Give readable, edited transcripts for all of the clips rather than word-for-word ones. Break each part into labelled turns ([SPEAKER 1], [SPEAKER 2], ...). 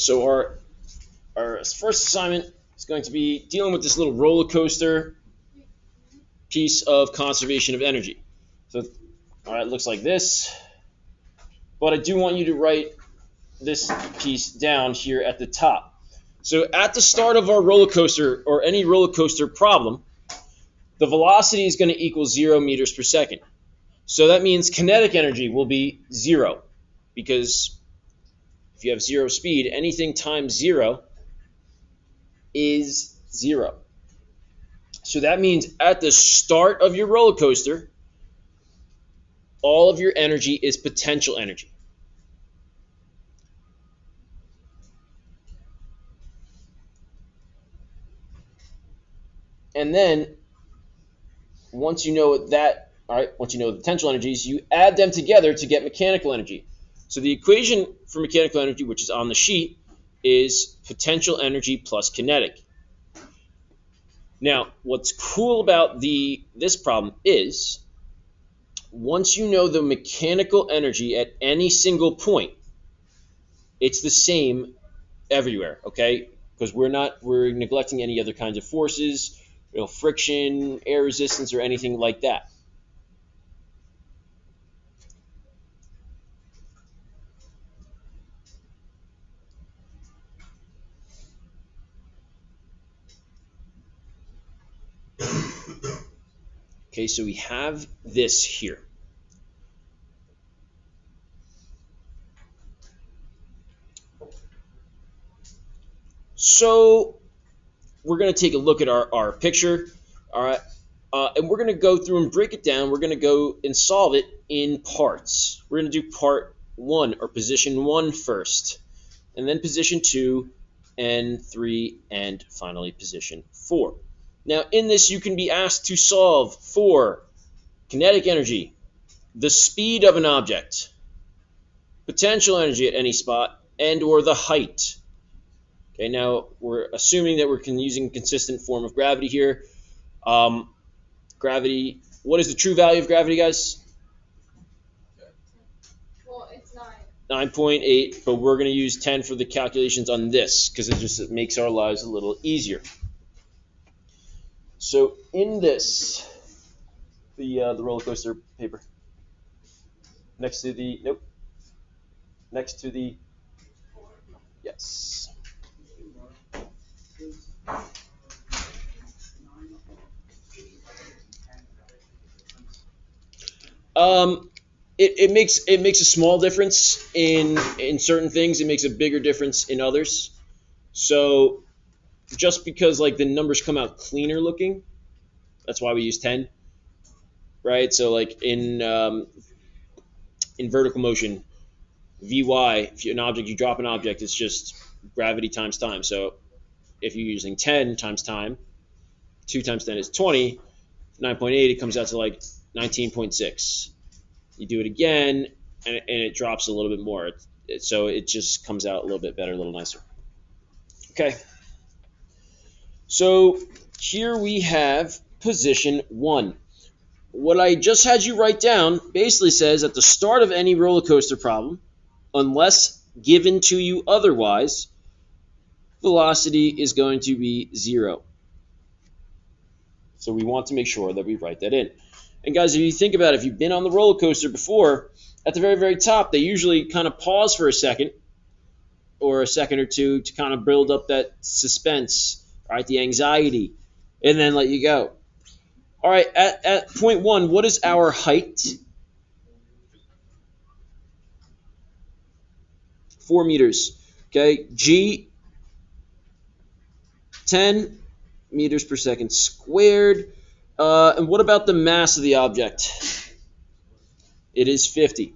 [SPEAKER 1] So our first assignment is going to be dealing with this little roller coaster piece of conservation of energy. So, all right, it looks like this. But I do want you to write this piece down here at the top. So at the start of our roller coaster or any roller coaster problem, the velocity is going to equal 0 meters per second. So that means kinetic energy will be 0, because if you have 0 speed, anything times 0 is 0. So that means at the start of your roller coaster, all of your energy is potential energy. And then once you know that, all right, once you know the potential energies, you add them together to get mechanical energy. So the equation for mechanical energy, which is on the sheet, is potential energy plus kinetic. Now, what's cool about this problem is once you know the mechanical energy at any single point, it's the same everywhere, okay? Because we're neglecting any other kinds of forces, friction, air resistance, or anything like that. Okay, so we have this here. So we're going to take a look at our picture, all right, and we're going to go through and break it down. We're going to go and solve it in parts. We're going to do part 1, or position 1 first, and then position 2, and 3, and finally position 4. Now, in this, you can be asked to solve for kinetic energy, the speed of an object, potential energy at any spot, and or the height. Okay, now we're assuming that we're using a consistent form of gravity here. Gravity, what is the true value of gravity, guys?
[SPEAKER 2] Well, it's 9.
[SPEAKER 1] 9.8, but we're going to use 10 for the calculations on this because it makes our lives a little easier. So in this, the roller coaster paper, next to the yes. It makes a small difference in certain things. It makes a bigger difference in others. So just because like the numbers come out cleaner looking, that's why we use 10, right? So like in vertical motion, Vy, if you drop an object, it's just gravity times time. So if you're using 10 times time, 2 times 10 is 20. 9.8, it comes out to like 19.6. You do it again, and it drops a little bit more. So it just comes out a little bit better, a little nicer. Okay. So here we have position 1. What I just had you write down basically says at the start of any roller coaster problem, unless given to you otherwise, velocity is going to be 0. So we want to make sure that we write that in. And guys, if you think about it, if you've been on the roller coaster before, at the very, very top, they usually kind of pause for a second or a second or two to kind of build up that suspense, right, the anxiety, and then let you go. All right, at point 1, what is our height? 4 meters. Okay, G, 10 meters per second squared. And what about the mass of the object? It is 50.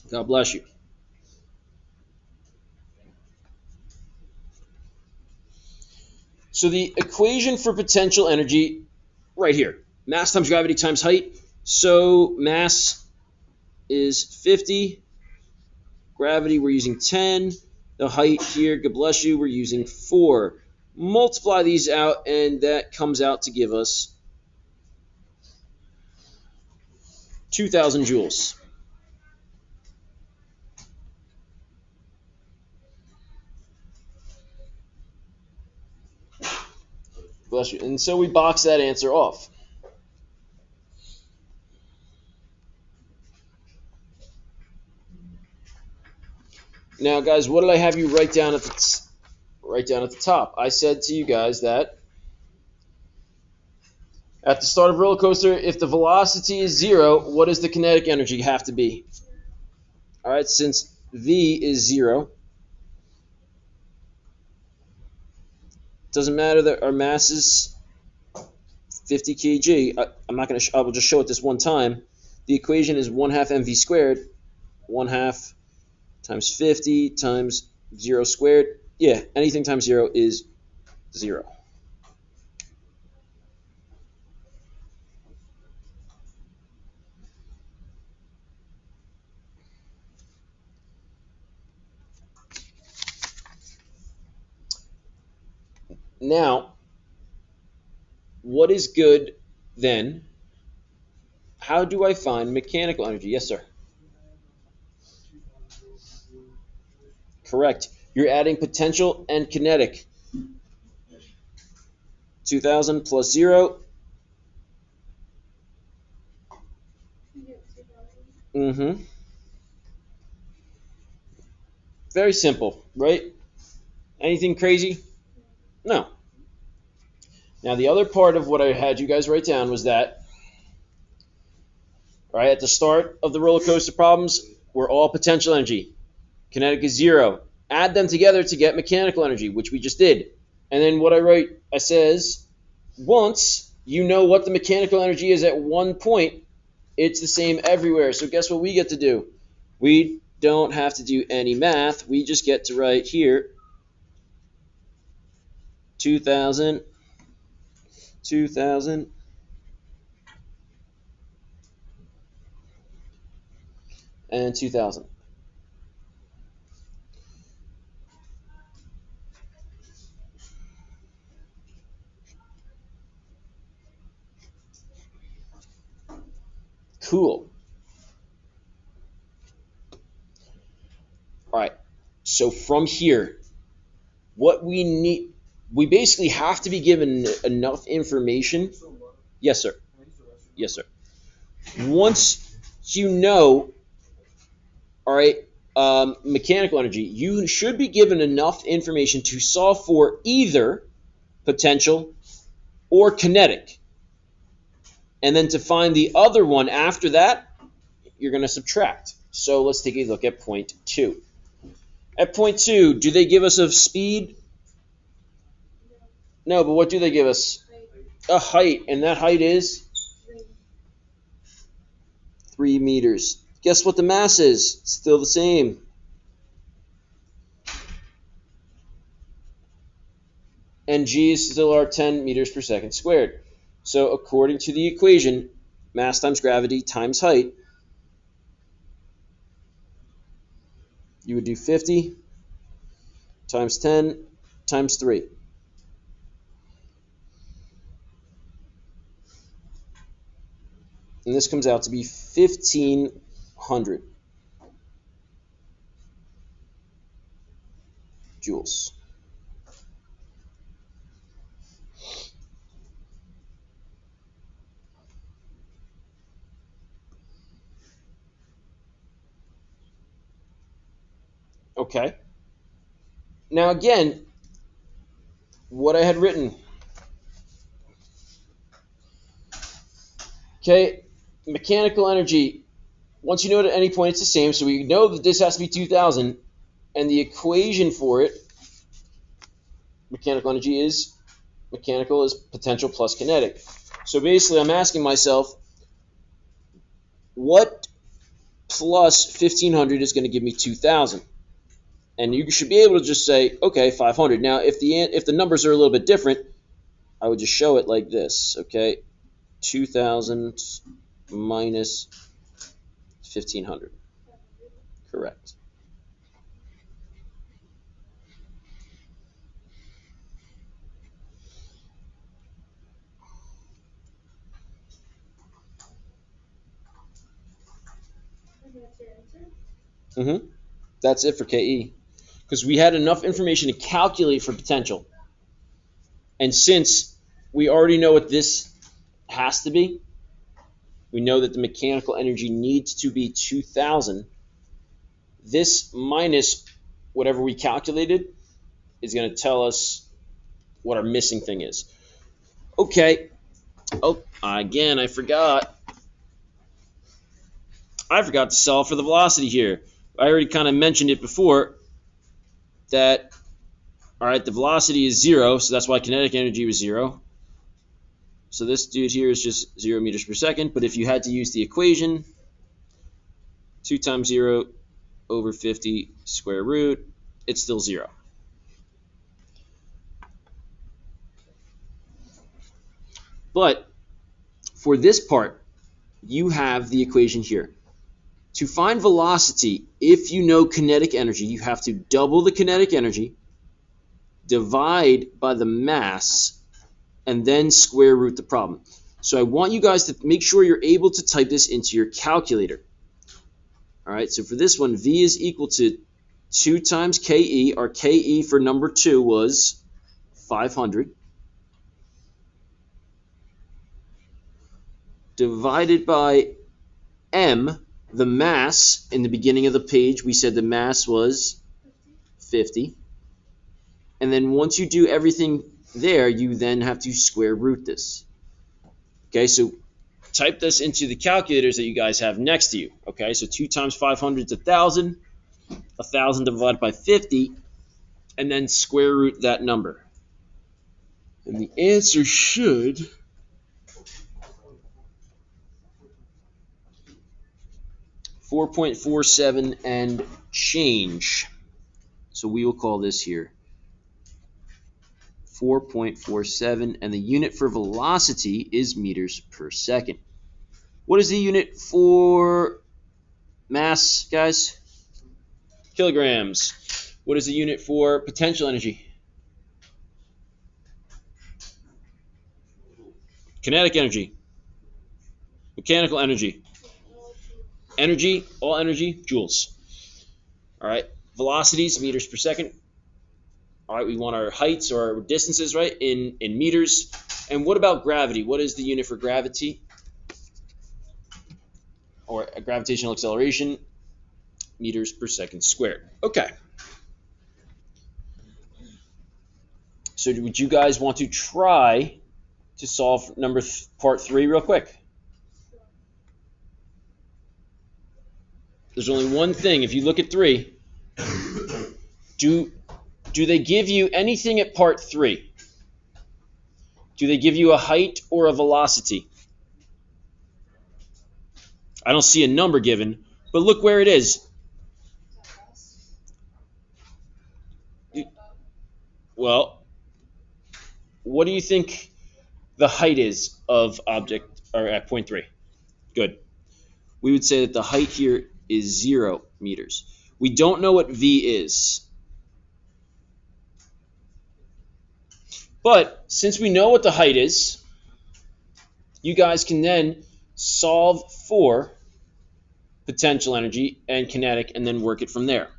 [SPEAKER 1] God bless you. So the equation for potential energy, right here, mass times gravity times height. So mass is 50. Gravity, we're using 10. The height here, God bless you, we're using 4. Multiply these out, and that comes out to give us 2,000 joules. Bless you. And so we box that answer off. Now, guys, what did I have you write down at the top? I said to you guys that at the start of a roller coaster, if the velocity is 0, what does the kinetic energy have to be? All right, since v is 0, doesn't matter that our mass is 50 kg. I will just show it this one time. The equation is 1/2 mv squared, 1/2 times 50 times 0 squared. Yeah, anything times 0 is 0. Now, what is good then? How do I find mechanical energy? Yes, sir. Correct. You're adding potential and kinetic. 2,000 plus 0. Mm-hmm. Very simple, right? Anything crazy? No. Now, the other part of what I had you guys write down was that, right, at the start of the roller coaster problems, we're all potential energy. Kinetic is 0. Add them together to get mechanical energy, which we just did. And then what I says, once you know what the mechanical energy is at one point, it's the same everywhere. So guess what we get to do? We don't have to do any math. We just get to write here 2,000, 2,000, and 2,000. Cool. All right. So from here, what we need, we basically have to be given enough information. Yes, sir. Yes, sir. Once you know, all right, mechanical energy, you should be given enough information to solve for either potential or kinetic. And then to find the other one after that, you're going to subtract. So let's take a look at point 2. At point 2, do they give us a speed? No, but what do they give us? A height, and that height is 3 meters. Guess what the mass is? Still the same. And g is still our 10 meters per second squared. So according to the equation, mass times gravity times height, you would do 50 times 10 times 3. And this comes out to be 1,500 joules. Okay. Now again, what I had written. Okay, mechanical energy, once you know it at any point, it's the same. So we know that this has to be 2,000. And the equation for it, mechanical energy is potential plus kinetic. So basically, I'm asking myself, what plus 1,500 is going to give me 2,000? And you should be able to just say, okay, 500. Now, if the numbers are a little bit different, I would just show it like this, okay? 2,000 minus 1,500. Correct. Mm-hmm. That's it for KE. Because we had enough information to calculate for potential. And since we already know what this has to be. We know that the mechanical energy needs to be 2,000. This minus whatever we calculated is going to tell us what our missing thing is. Okay. Oh, again, I forgot. To solve for the velocity here. I already kind of mentioned it before that, all right, the velocity is 0, so that's why kinetic energy was 0. So this dude here is just 0 meters per second, but if you had to use the equation, 2 times 0 over 50 square root, it's still 0. But for this part, you have the equation here. To find velocity, if you know kinetic energy, you have to double the kinetic energy, divide by the mass, and then square root the problem. So I want you guys to make sure you're able to type this into your calculator. All right, so for this one, V is equal to 2 times KE. Our KE for number 2 was 500. Divided by M, the mass. In the beginning of the page, we said the mass was 50. And then once you do everything there, you then have to square root this. Okay, so type this into the calculators that you guys have next to you. Okay, so 2 times 500 is 1,000. 1,000 divided by 50, and then square root that number. And the answer should 4.47 and change. So we will call this here 4.47, and the unit for velocity is meters per second. What is the unit for mass, guys? Kilograms. What is the unit for potential energy? Kinetic energy. Mechanical energy. Energy, all energy, joules. All right, velocities, meters per second. All right, we want our heights or our distances, right, in meters. And what about gravity? What is the unit for gravity? Or a gravitational acceleration? Meters per second squared. Okay. So would you guys want to try to solve part 3 real quick? There's only one thing. If you look at 3, do they give you anything at part 3? Do they give you a height or a velocity? I don't see a number given, but look where it is. Well, what do you think the height is of object or at point 3? Good. We would say that the height here is 0 meters. We don't know what V is. But since we know what the height is, you guys can then solve for potential energy and kinetic and then work it from there.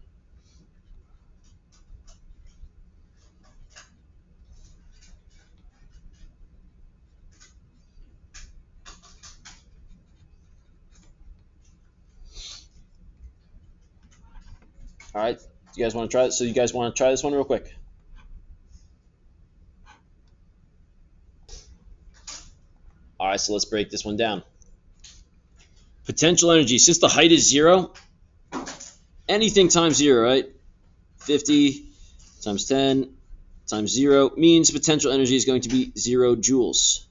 [SPEAKER 1] All right, you guys want to try it? So you guys want to try this one real quick? All right, so let's break this one down. Potential energy, since the height is 0, anything times 0, right? 50 times 10 times 0 means potential energy is going to be 0 joules.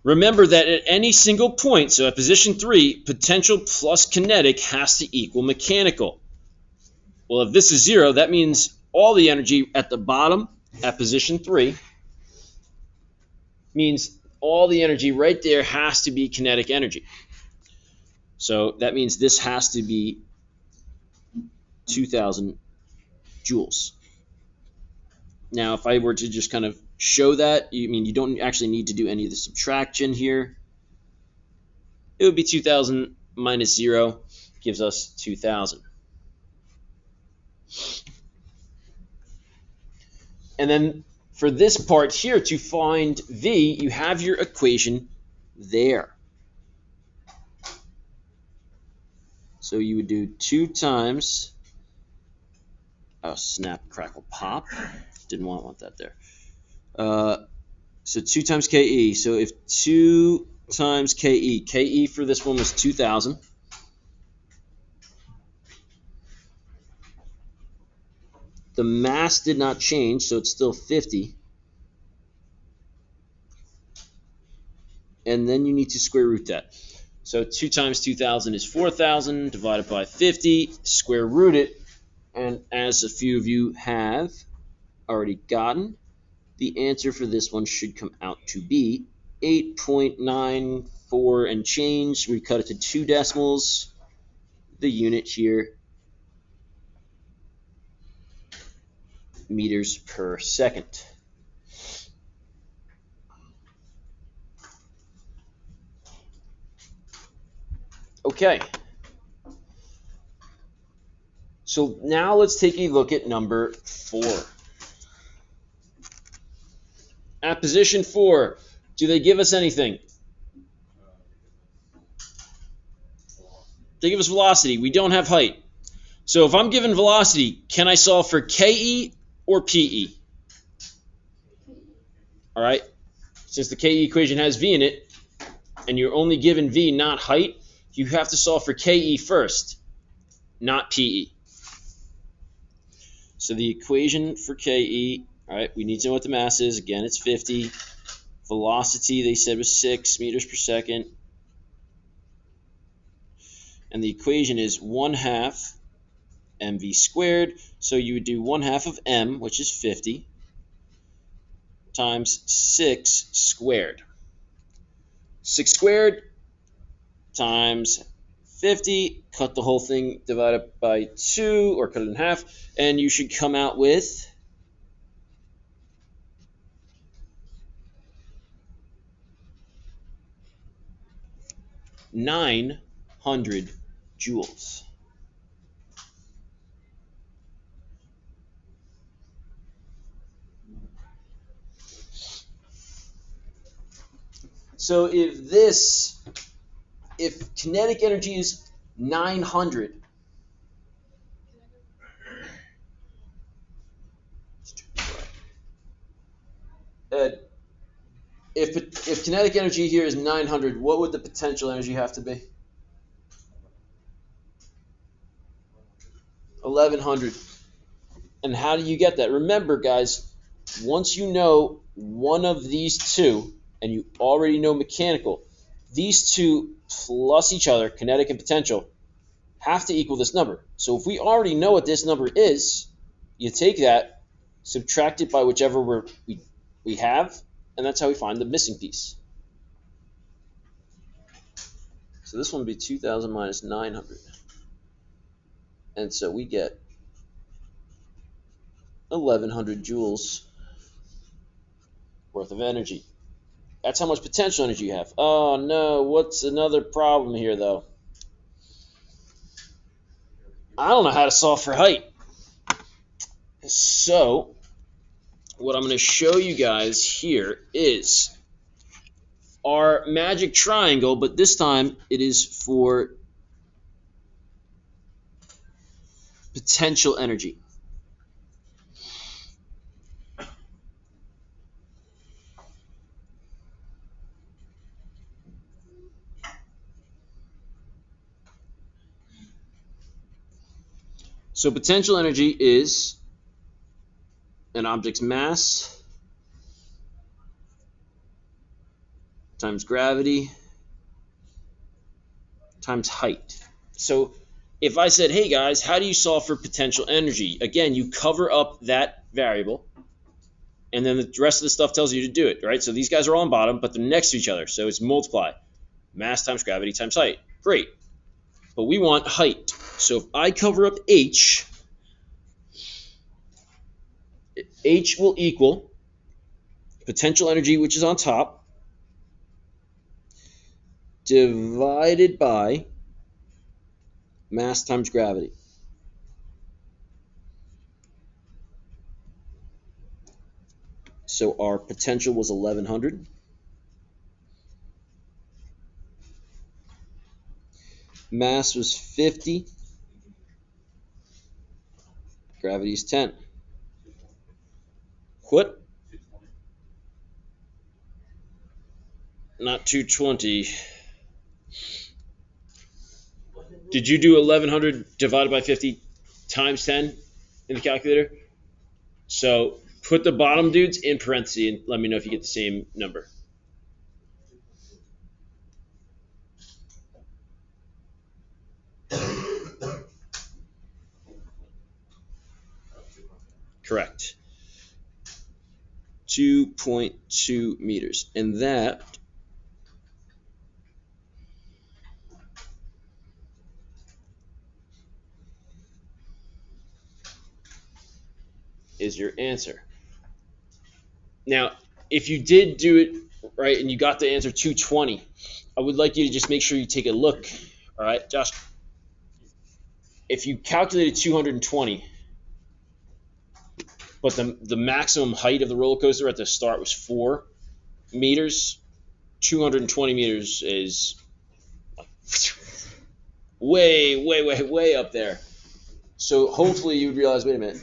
[SPEAKER 1] Remember that at any single point, so at position 3, potential plus kinetic has to equal mechanical. Well, if this is 0, that means all the energy at the bottom at position 3 means all the energy right there has to be kinetic energy. So that means this has to be 2,000 joules. Now, if I were to just kind of show that, you don't actually need to do any of the subtraction here. It would be 2,000 minus 0 gives us 2,000. And then for this part here, to find V, you have your equation there. So you would do 2 times, oh snap, crackle, pop, didn't want that there. So 2 times KE, so if 2 times KE for this one was 2,000. The mass did not change, so it's still 50. And then you need to square root that. So 2 times 2,000 is 4,000, divided by 50, square root it. And as a few of you have already gotten, the answer for this one should come out to be 8.94 and change. We cut it to 2 decimals. The unit here, meters per second. Okay. So now let's take a look at number 4. At position 4, do they give us anything? They give us velocity. We don't have height. So if I'm given velocity, can I solve for KE or PE? All right. Since the KE equation has V in it, and you're only given V, not height, you have to solve for KE first, not PE. So the equation for KE, all right, we need to know what the mass is. Again, it's 50. Velocity, they said, was 6 meters per second. And the equation is 1/2 mv squared. So you would do 1/2 of m, which is 50, times 6 squared. 6 squared times 50, cut the whole thing, divide it by 2, or cut it in half, and you should come out with 900 joules. So if kinetic energy is 900, if kinetic energy here is 900, what would the potential energy have to be? 1100. And how do you get that? Remember, guys, once you know one of these two, and you already know mechanical, these two plus each other, kinetic and potential, have to equal this number. So if we already know what this number is, you take that, subtract it by whichever we have, and that's how we find the missing piece. So this one would be 2,000 minus 900. And so we get 1,100 joules worth of energy. That's how much potential energy you have. Oh no, what's another problem here though? I don't know how to solve for height. So what I'm going to show you guys here is our magic triangle, but this time it is for potential energy. So potential energy is an object's mass times gravity times height. So if I said, hey guys, how do you solve for potential energy? Again, you cover up that variable, and then the rest of the stuff tells you to do it, right? So these guys are all on bottom, but they're next to each other. So it's multiply. Mass times gravity times height. Great. But we want height. So if I cover up h will equal potential energy, which is on top, divided by mass times gravity. So our potential was 1100. Mass was 50. Gravity is 10. What? Not 220. Did you do 1100 divided by 50 times 10 in the calculator? So put the bottom dudes in parentheses and let me know if you get the same number. Correct. 2.2 meters. And that is your answer. Now, if you did do it right and you got the answer 220, I would like you to just make sure you take a look. All right, Josh. If you calculated 220, but the maximum height of the roller coaster at the start was 4 meters, 220 meters is way up there. So hopefully you would realize, wait a minute,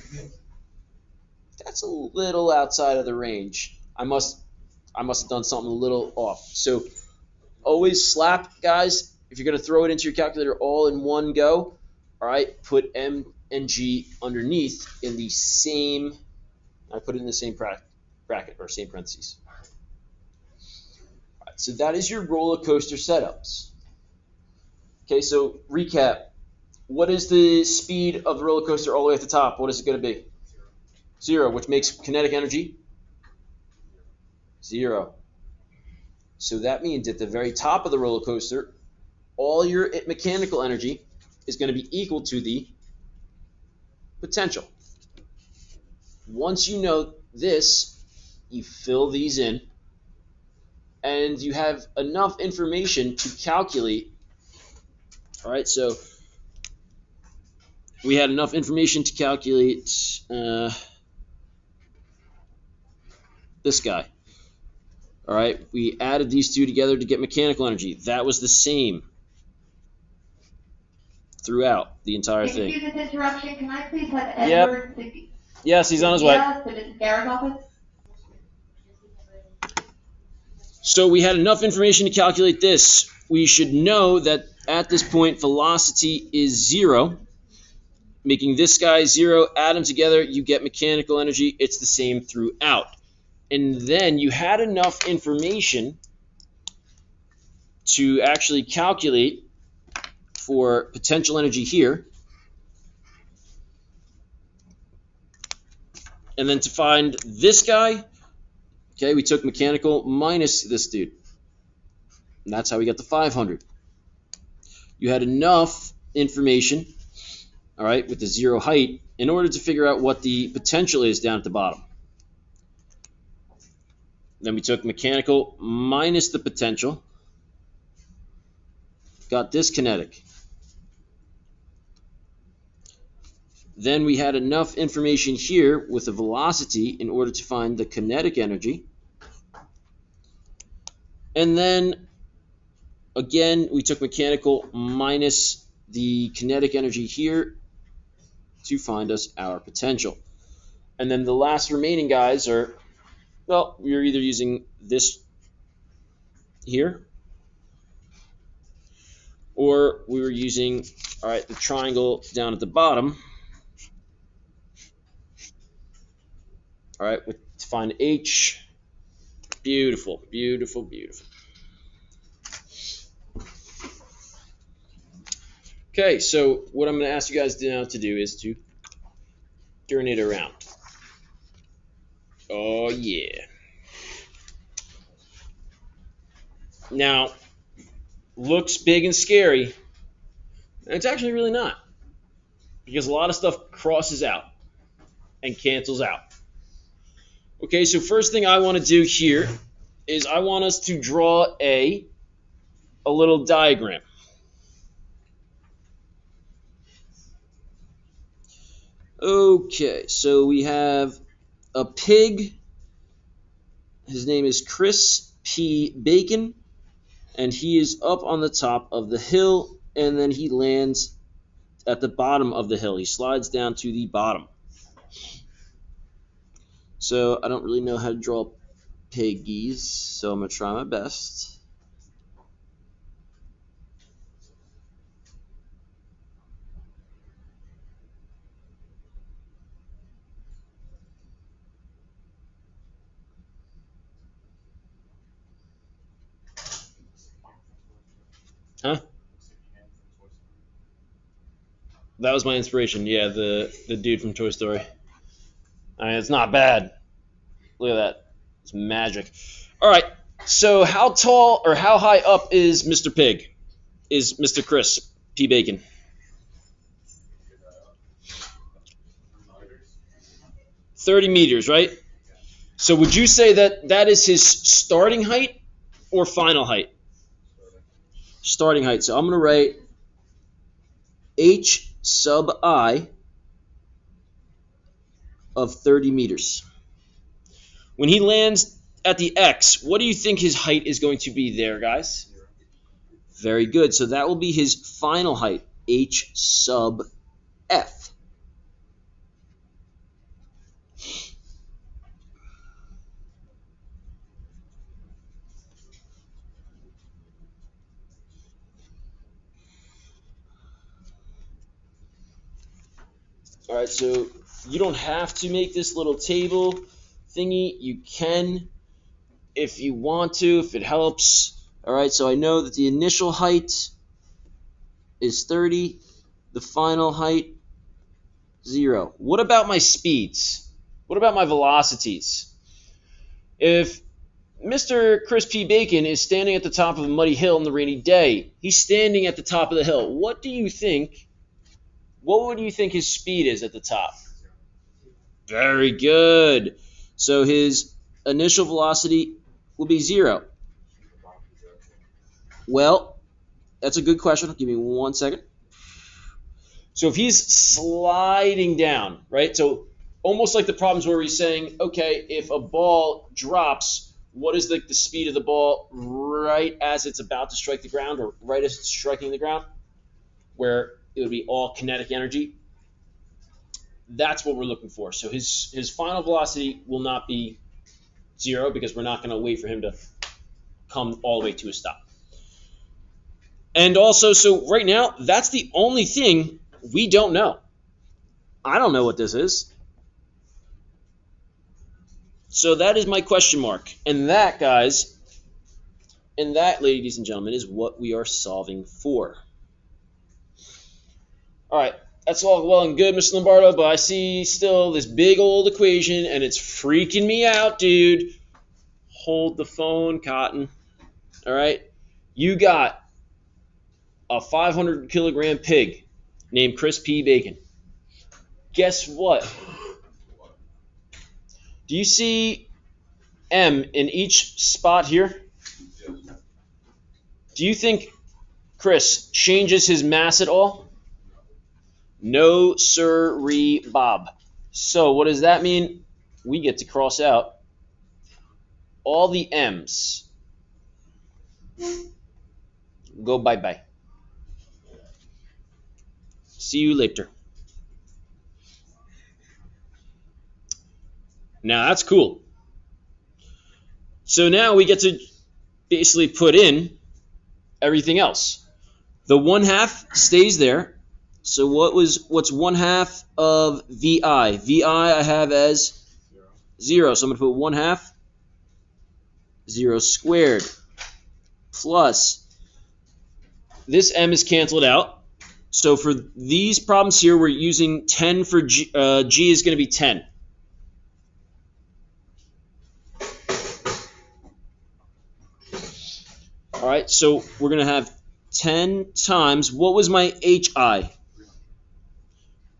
[SPEAKER 1] that's a little outside of the range. I must have done something a little off. So always slap, guys, if you're going to throw it into your calculator all in one go, all right, put M and G underneath in the same, I put it in the same bracket or same parentheses. All right, so that is your roller coaster setups. Okay, so recap. What is the speed of the roller coaster all the way at the top? What is it going to be? 0, which makes kinetic energy 0. So that means at the very top of the roller coaster, all your mechanical energy is going to be equal to the potential. Once you know this, you fill these in, and you have enough information to calculate. All right, so we had enough information to calculate this guy. All right, we added these two together to get mechanical energy. That was the same throughout the entire thing.
[SPEAKER 2] Excuse this interruption. Can I please have Edward?
[SPEAKER 1] Yep. Yes, he's on his way.
[SPEAKER 2] Yes, to Mrs. Garrett's office.
[SPEAKER 1] So we had enough information to calculate this. We should know that at this point velocity is 0, making this guy 0. Add them together, you get mechanical energy. It's the same throughout. And then you had enough information to actually calculate for potential energy here. And then to find this guy, okay, we took mechanical minus this dude. And that's how we got the 500. You had enough information, all right, with the 0 height in order to figure out what the potential is down at the bottom. Then we took mechanical minus the potential, got this kinetic. Then we had enough information here with the velocity in order to find the kinetic energy. And then, again, we took mechanical minus the kinetic energy here to find us our potential. And then the last remaining guys are, well, we're either using this here, or we were using, all right, the triangle down at the bottom, all right, to find H. Beautiful, beautiful, beautiful. Okay, so what I'm going to ask you guys now to do is to turn it around. Oh, yeah. Now, looks big and scary, and it's actually really not, because a lot of stuff crosses out and cancels out. Okay, so first thing I want to do here is I want us to draw a little diagram. Okay, so we have a pig His name is Chris P. Bacon, and he is up on the top of the hill, and then he lands at the bottom of the hill. He slides down to the bottom. So I don't really know how to draw piggies, so I'm going to try my best. Huh? That was my inspiration. Yeah, the dude from Toy Story. I mean, it's not bad. Look at that. It's magic. All right. So how tall or how high up is Mr. Pig? Is Mr. Chris P. Bacon? 30 meters, right? So would you say that that is his starting height or final height? Starting height. So I'm going to write H sub I of 30 meters. When he lands at the X, what do you think his height is going to be there, guys? Very good. So that will be his final height, H sub F. All right, so you don't have to make this little table thingy. You can if you want to, if it helps. All right, so I know that the initial height is 30, the final height, 0. What about my speeds? What about my velocities? If Mr. Chris P. Bacon is standing at the top of a muddy hill on the rainy day, he's standing at the top of the hill. What would you think his speed is at the top? Very good. So his initial velocity will be 0. Well, that's a good question. Give me 1 second. So if he's sliding down, right? So almost like the problems where he's saying, okay, if a ball drops, what is the speed of the ball right as it's about to strike the ground or right as it's striking the ground, where it would be all kinetic energy? That's what we're looking for. So his final velocity will not be 0 because we're not going to wait for him to come all the way to a stop. And also, so right now, that's the only thing we don't know. I don't know what this is. So that is my question mark. And that, guys, ladies and gentlemen, is what we are solving for. All right. That's all well and good, Mr. Lombardo, but I see still this big old equation, and it's freaking me out, dude. Hold the phone, Cotton. All right? You got a 500-kilogram pig named Chris P. Bacon. Guess what? Do you see M in each spot here? Do you think Chris changes his mass at all? No, sir-ree, Bob. So what does that mean? We get to cross out all the M's. Go bye-bye. See you later. Now that's cool. So now we get to basically put in everything else. The 1/2 stays there. So what's 1/2 of VI? VI I have as 0. So I'm going to put 1/2 0 squared plus this M is canceled out. So for these problems here, we're using 10 for G. G is going to be 10. All right, so we're going to have 10 times, what was my HI?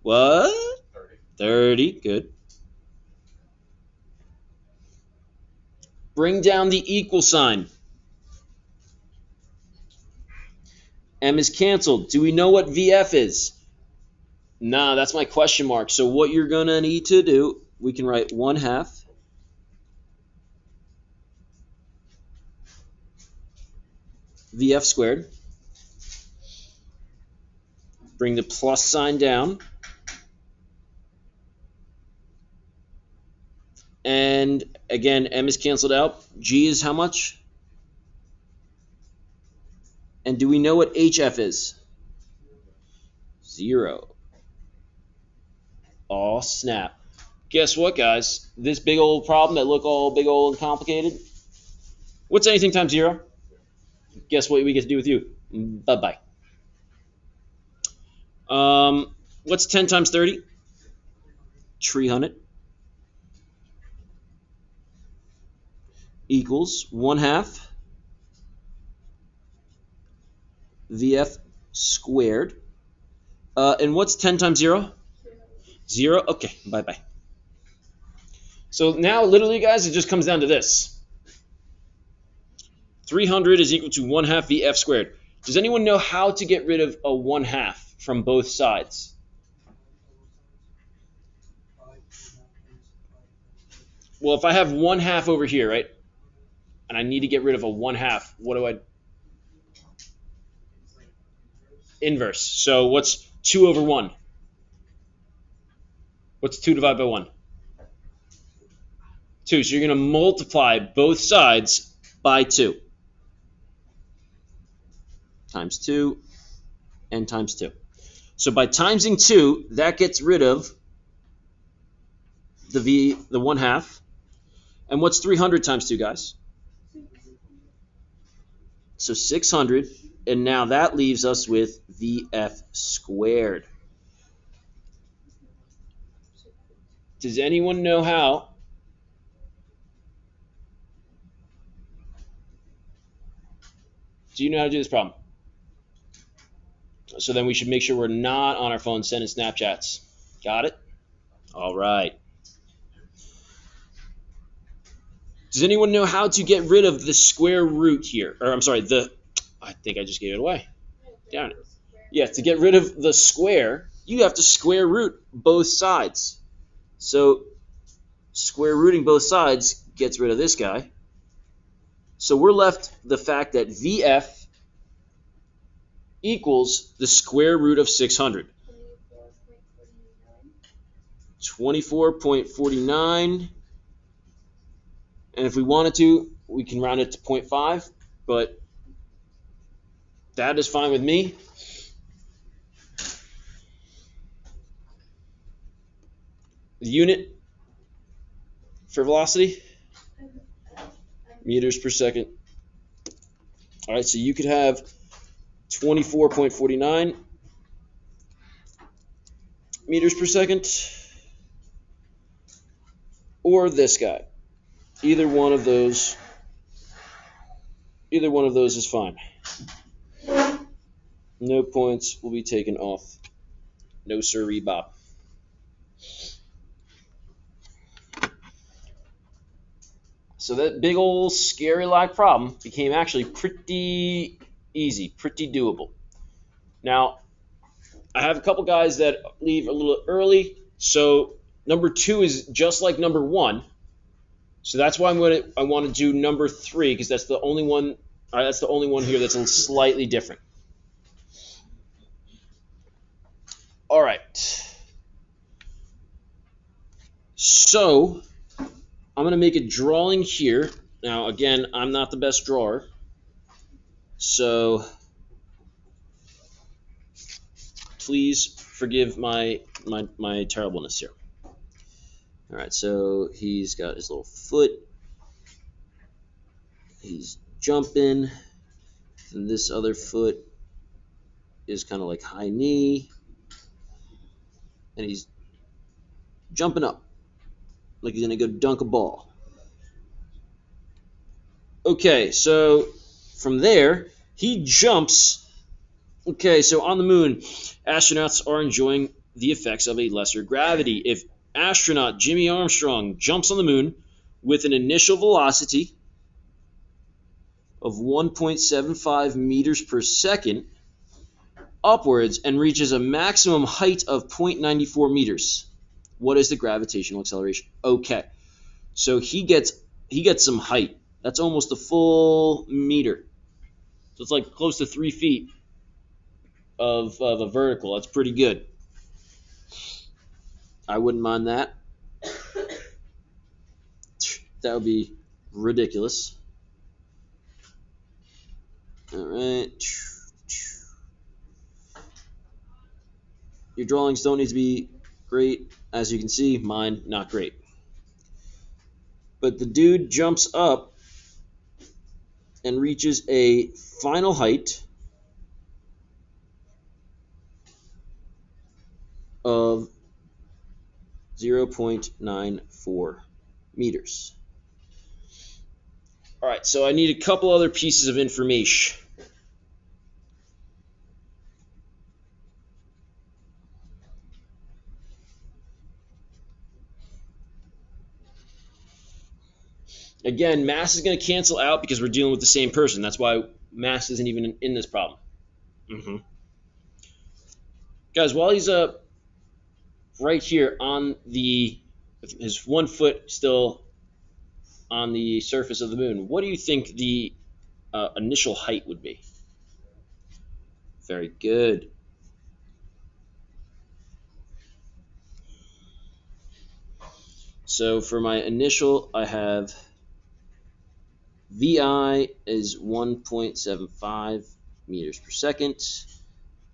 [SPEAKER 1] What? 30, good. Bring down the equal sign. M is canceled. Do we know what VF is? Nah, that's my question mark. So what you're going to need to do, we can write 1/2 VF squared. Bring the plus sign down. And again, m is canceled out. G is how much? And do we know what HF is? 0. Aw, snap. Guess what, guys? This big old problem that look all big old and complicated, what's anything times 0? Guess what we get to do with you? Bye-bye. What's 10 times 30? 300. Equals 1/2 VF squared. And what's 10 times 0? 0. Okay, bye-bye. So now, literally, guys, it just comes down to this. 300 is equal to 1/2 VF squared. Does anyone know how to get rid of a 1/2 from both sides? Well, if I have 1/2 over here, right, and I need to get rid of a 1/2, what do I? Inverse. So what's 2 over 1? What's 2 divided by 1? 2. So you're going to multiply both sides by 2. Times 2 and times 2. So by timesing 2, that gets rid of the 1/2. And what's 300 times 2, guys? So 600. And now that leaves us with VF squared. Does anyone know how? Do you know how to do this problem? So then we should make sure we're not on our phone sending Snapchats. Got it? All right. Does anyone know how to get rid of the square root here? Or I'm sorry, I think I just gave it away. Darn it. Yeah, to get rid of the square, you have to square root both sides. So square rooting both sides gets rid of this guy. So we're left the fact that VF equals the square root of 600. 24.49. And if we wanted to, we can round it to 0.5, but that is fine with me. The unit for velocity, meters per second. All right, so you could have 24.49 meters per second, or this guy. Either one of those is fine. No points will be taken off. No sirree, Bob. So that big old scary like problem became actually pretty easy, pretty doable. Now, I have a couple guys that leave a little early. So number 2 is just like number 1. So that's why I want to do number 3, because that's the only one. That's the only one here that's a slightly different. All right. So I'm going to make a drawing here. Now, again, I'm not the best drawer, so please forgive my terribleness here. All right, so he's got his little foot. He's jumping. And this other foot is kind of like high knee. And he's jumping up like he's going to go dunk a ball. Okay, so from there, he jumps. Okay, so on the moon, astronauts are enjoying the effects of a lesser gravity. If astronaut Jimmy Armstrong jumps on the moon with an initial velocity of 1.75 meters per second upwards and reaches a maximum height of 0.94 meters, what is the gravitational acceleration? Okay, so he gets some height. That's almost a full meter. So it's like close to 3 feet of a vertical. That's pretty good. I wouldn't mind that. That would be ridiculous. All right. Your drawings don't need to be great. As you can see, mine not great. But the dude jumps up and reaches a final height of 0.94 meters. All right, so I need a couple other pieces of information. Again, mass is going to cancel out because we're dealing with the same person. That's why mass isn't even in this problem. Guys, while he's right here on his 1 foot still on the surface of the moon, what do you think the initial height would be? Very good. So for my initial, I have VI is 1.75 meters per second,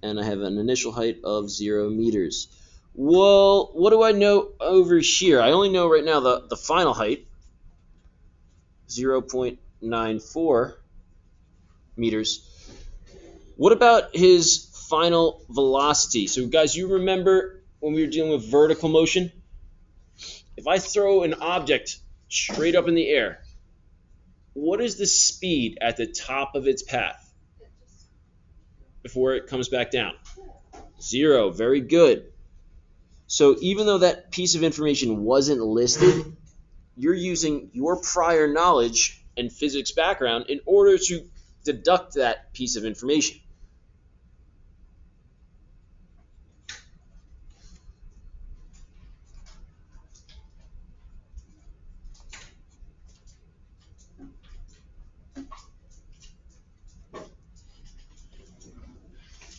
[SPEAKER 1] and I have an initial height of 0 meters. Well, what do I know over here? I only know right now the final height, 0.94 meters. What about his final velocity? So guys, you remember when we were dealing with vertical motion? If I throw an object straight up in the air, what is the speed at the top of its path before it comes back down? 0. Very good. So even though that piece of information wasn't listed, you're using your prior knowledge and physics background in order to deduct that piece of information.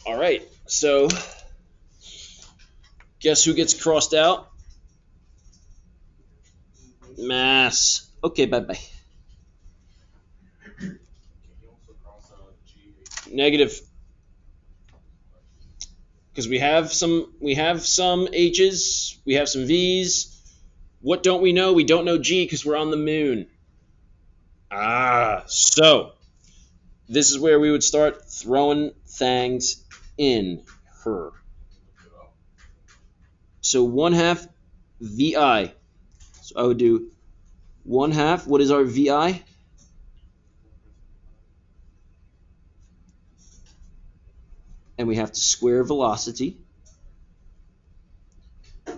[SPEAKER 1] All right, so guess who gets crossed out? Mass. Okay, bye-bye. Negative. Because we have some H's, we have some V's. What don't we know? We don't know G because we're on the moon. So this is where we would start throwing things in her. So 1/2 VI. So I would do 1/2. What is our VI? And we have to square velocity.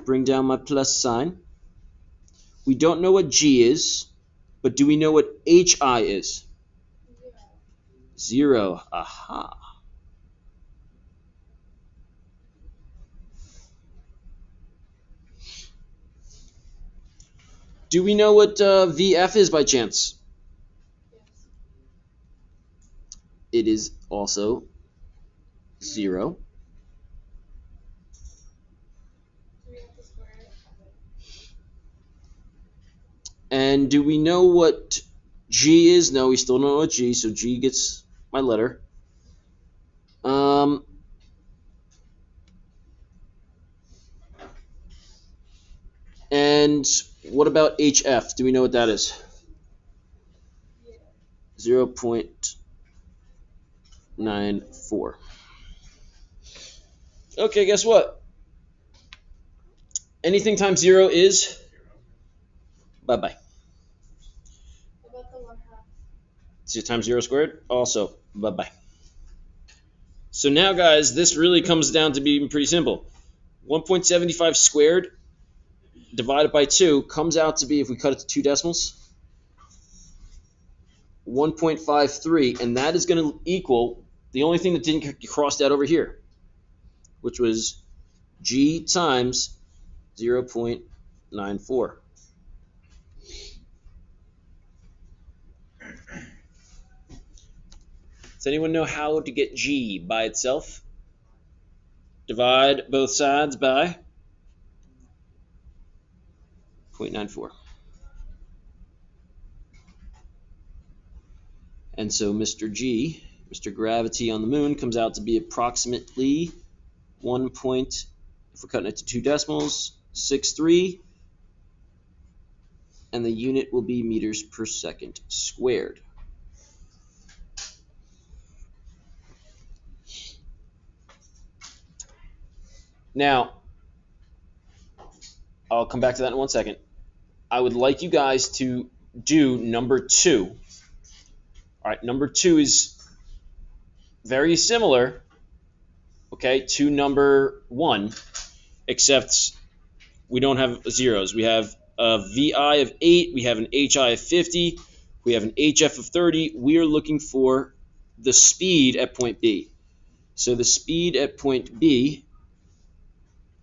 [SPEAKER 1] Bring down my plus sign. We don't know what G is, but do we know what HI is? 0. Aha. Do we know what VF is by chance? It is also 0. And do we know what G is? No, we still don't know what G, so G gets my letter. And what about HF? Do we know what that is? 0.94. Okay, guess what? Anything times 0 is? Bye-bye.
[SPEAKER 3] What about the 1/2?
[SPEAKER 1] So times 0 squared? Also, bye-bye. So now, guys, this really comes down to being pretty simple. 1.75 squared divided by 2 comes out to be, if we cut it to 2 decimals, 1.53, and that is going to equal the only thing that didn't get crossed out over here, which was G times 0.94. Does anyone know how to get G by itself? Divide both sides by 0.94. And so Mr. G, Mr. Gravity on the moon, comes out to be approximately 1 point, if we're cutting it to 2 decimals, 63. And the unit will be meters per second squared. Now, I'll come back to that in 1 second. I would like you guys to do number 2. All right, number 2 is very similar, okay, to number 1, except we don't have zeros. We have a VI of 8, we have an HI of 50, we have an HF of 30. We are looking for the speed at point B. So the speed at point B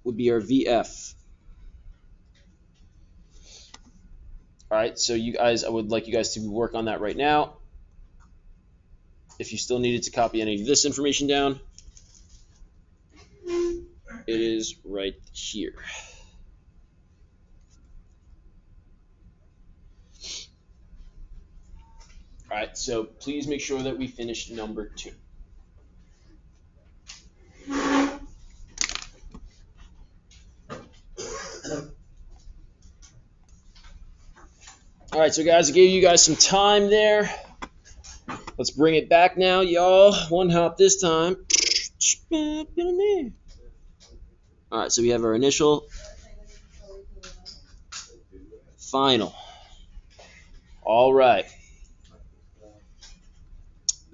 [SPEAKER 1] would be our VF. All right, so you guys, I would like you guys to work on that right now. If you still needed to copy any of this information down, it is right here. All right, so please make sure that we finish number 2. All right, so guys, I gave you guys some time there. Let's bring it back now, y'all. One hop this time. All right, so we have our initial, final. All right.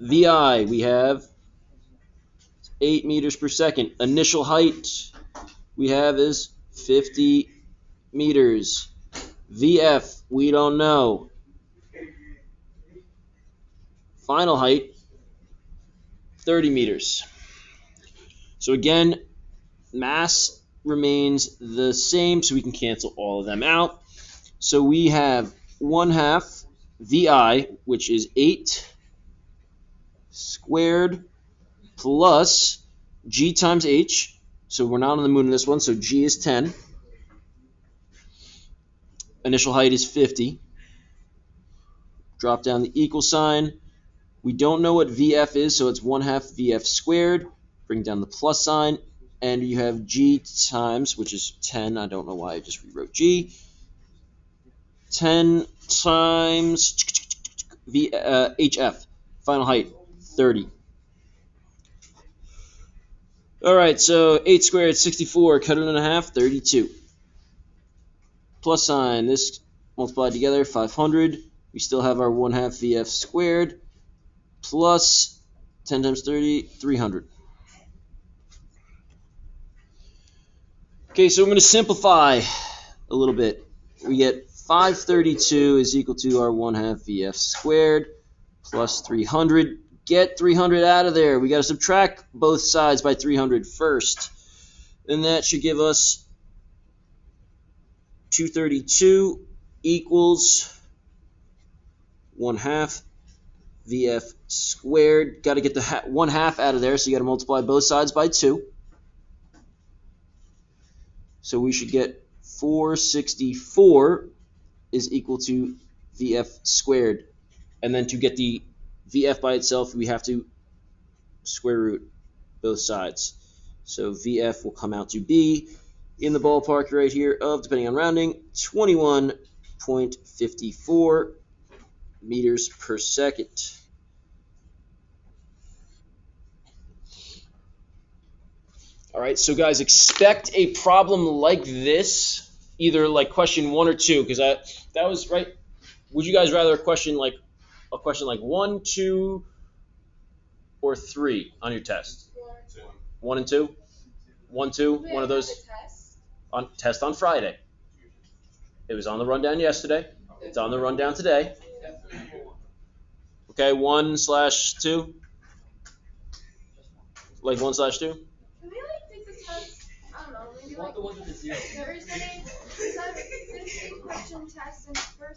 [SPEAKER 1] VI, we have 8 meters per second. Initial height we have is 50 meters. VF, we don't know. Final height, 30 meters. So again, mass remains the same, so we can cancel all of them out. So we have 1/2 VI, which is 8 squared, plus G times H. So we're not on the moon in this one, so G is 10. Initial height is 50. Drop down the equal sign. We don't know what VF is, so it's 1/2 VF squared. Bring down the plus sign, and you have G times, which is 10. I don't know why I just rewrote G. 10 times HF, final height, 30. All right, so 8 squared, 64. Cut it in half, 32. Plus sign, this multiplied together, 500. We still have our 1/2 VF squared, plus 10 times 30, 300. Okay, so I'm going to simplify a little bit. We get 532 is equal to our 1/2 VF squared plus 300. Get 300 out of there. We got to subtract both sides by 300 first. And that should give us 232 equals 1/2 VF squared. Got to get the 1/2 out of there, so you got to multiply both sides by 2. So we should get 464 is equal to VF squared. And then to get the VF by itself, we have to square root both sides. So VF will come out to be in the ballpark right here of, depending on rounding, 21.54 meters per second. All right, so guys, expect a problem like this, either like question 1 or 2, because that was right. Would you guys rather a question like 1, 2, or 3 on your test? 1 and 2? 1, 2, one of those. Test on Friday. It was on the rundown yesterday. It's on the rundown today. Okay, 1/2? Like 1/2?
[SPEAKER 3] Can we take the test? I don't know, maybe like Thursday? Is that a 15-question test in the first